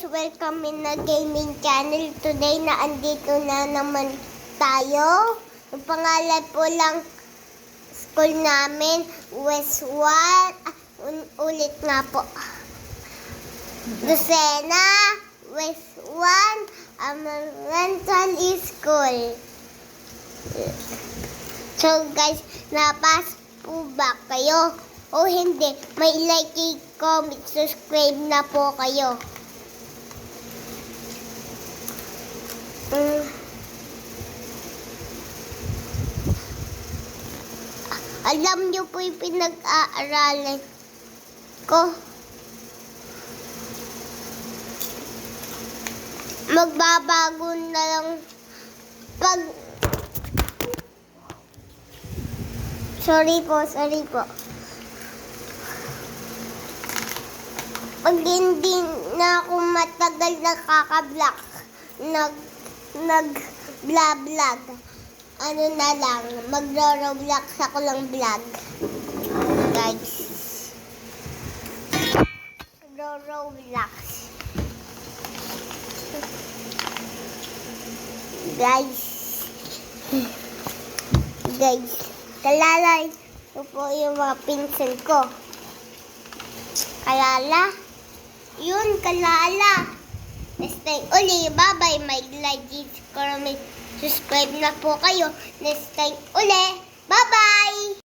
welcome in the gaming channel. Today na andito na naman tayo. Ang pangalan po lang school namin, West 1. Ulit nga po. Lucena, West 1, Amarantal School. So guys, napas po ba kayo? O hindi, may like, comment, subscribe na po kayo. Alam niyo po yung pinag-aaralan ko. Magbabago na lang pag... Sorry po. Pag hindi na ako matagal nakaka-vlog, nag-vlog, ano na lang, magro-roblox ako lang vlog. Guys. Magro-roblox. Guys. Kalalay. Ito po yung mga pinsel ko. Kalala. Yun, kalala. Next time uli, bye-bye. Mag-like, comment, subscribe na po kayo. Next time uli, bye-bye.